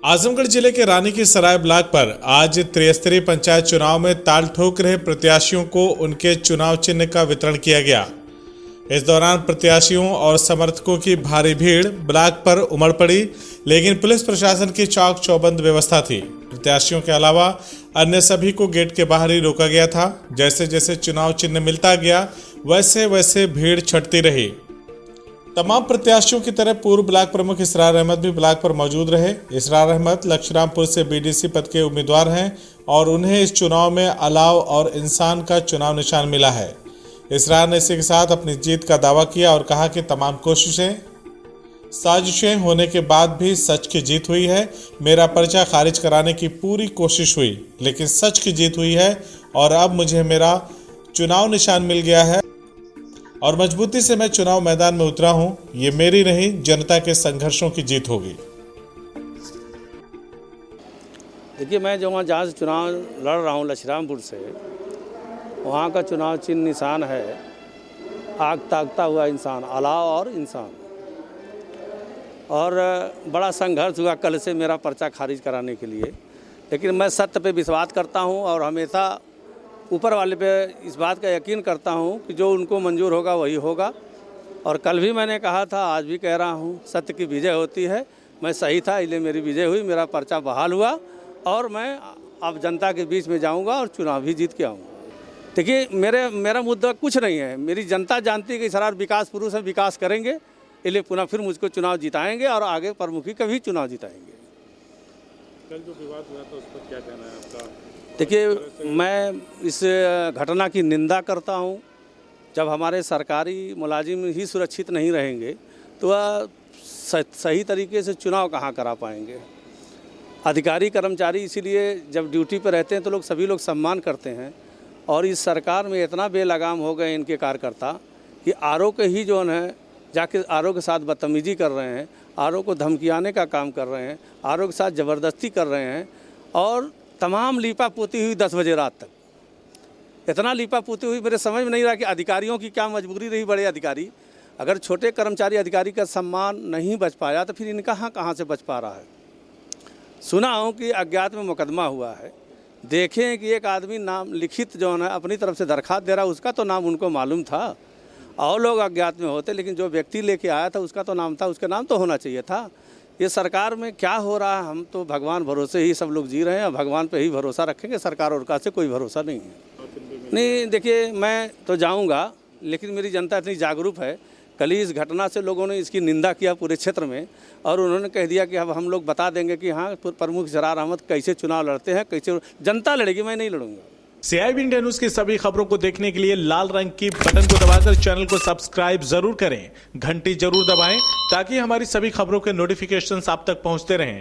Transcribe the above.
आजमगढ़ जिले के रानी की सराय ब्लॉक पर आज त्रिस्तरीय पंचायत चुनाव में ताल ठोक रहे प्रत्याशियों को उनके चुनाव चिन्ह का वितरण किया गया। इस दौरान प्रत्याशियों और समर्थकों की भारी भीड़ ब्लॉक पर उमड़ पड़ी, लेकिन पुलिस प्रशासन की चौक चौबंद व्यवस्था थी। प्रत्याशियों के अलावा अन्य सभी को गेट के बाहर ही रोका गया था। जैसे जैसे चुनाव चिन्ह मिलता गया वैसे वैसे भीड़ छटती रही। तमाम प्रत्याशियों की तरह पूर्व ब्लॉक प्रमुख इसरार अहमद भी ब्लॉक पर मौजूद रहे। इसरार अहमद लक्ष्मीरामपुर से बीडीसी पद के उम्मीदवार हैं और उन्हें इस चुनाव में अलाव और इंसान का चुनाव निशान मिला है। इसरार ने इसी के साथ अपनी जीत का दावा किया और कहा कि तमाम कोशिशें साजिशें होने के बाद भी सच की जीत हुई है। मेरा पर्चा खारिज कराने की पूरी कोशिश हुई, लेकिन सच की जीत हुई है और अब मुझे मेरा चुनाव निशान मिल गया है और मजबूती से मैं चुनाव मैदान में उतरा हूं। ये मेरी नहीं, जनता के संघर्षों की जीत होगी। देखिए, मैं जहाँ से चुनाव लड़ रहा हूँ लक्ष्मीरामपुर से, वहाँ का चुनाव चिन्ह निशान है आग ताकता हुआ इंसान, अलाव और इंसान। और बड़ा संघर्ष हुआ कल से मेरा पर्चा खारिज कराने के लिए, लेकिन मैं सत्य पे विश्वास करता हूँ और हमेशा ऊपर वाले पे इस बात का यकीन करता हूँ कि जो उनको मंजूर होगा वही होगा। और कल भी मैंने कहा था, आज भी कह रहा हूँ, सत्य की विजय होती है। मैं सही था, इसलिए मेरी विजय हुई, मेरा पर्चा बहाल हुआ और मैं अब जनता के बीच में जाऊँगा और चुनाव भी जीत के आऊँगा। देखिए, मेरा मुद्दा कुछ नहीं है। मेरी जनता जानती है कि इसरार विकास पुरुष है, विकास करेंगे, इसलिए पुनः फिर मुझको चुनाव जिताएंगे और आगे प्रमुखी का भी चुनाव जिताएंगे। कल जो विवाद हुआ था उस पर क्या कहना है आपका? देखिए, मैं इस घटना की निंदा करता हूं। जब हमारे सरकारी मुलाजिम ही सुरक्षित नहीं रहेंगे तो वह सही तरीके से चुनाव कहां करा पाएंगे। अधिकारी कर्मचारी इसीलिए जब ड्यूटी पर रहते हैं तो सभी लोग सम्मान करते हैं, और इस सरकार में इतना बेलगाम हो गए इनके कार्यकर्ता कि आरओ के ही जो है जाके आरओ के साथ बदतमीजी कर रहे हैं, आरओ को धमकियाने का काम कर रहे हैं, आरओ के साथ ज़बरदस्ती कर रहे हैं और तमाम लीपा पोती हुई 10 बजे रात तक। इतना लीपा पोती हुई, मेरे समझ में नहीं रहा कि अधिकारियों की क्या मजबूरी रही। बड़े अधिकारी, अगर छोटे कर्मचारी अधिकारी का सम्मान नहीं बच पाया तो फिर इनका कहाँ से बच पा रहा है। सुना हूँ कि अज्ञात में मुकदमा हुआ है। देखें कि एक आदमी नाम लिखित जो है अपनी तरफ से दरखास्त दे रहा, उसका तो नाम उनको मालूम था और लोग अज्ञात में होते, लेकिन जो व्यक्ति लेके आया था उसका तो नाम था, उसका नाम तो होना चाहिए था। ये सरकार में क्या हो रहा है? हम तो भगवान भरोसे ही सब लोग जी रहे हैं और भगवान पे ही भरोसा रखेंगे। सरकार और का से कोई भरोसा नहीं है। नहीं, देखिए, मैं तो जाऊंगा, लेकिन मेरी जनता इतनी जागरूक है। कल ही इस घटना से लोगों ने इसकी निंदा किया पूरे क्षेत्र में, और उन्होंने कह दिया कि अब हम लोग बता देंगे कि हाँ, प्रमुख इसरार अहमद कैसे चुनाव लड़ते हैं, कैसे जनता लड़ेगी, मैं नहीं लड़ूंगा। CIB इंडिया न्यूज की सभी खबरों को देखने के लिए लाल रंग की बटन को दबाकर चैनल को सब्सक्राइब जरूर करें, घंटी जरूर दबाएं ताकि हमारी सभी खबरों के नोटिफिकेशंस आप तक पहुंचते रहें।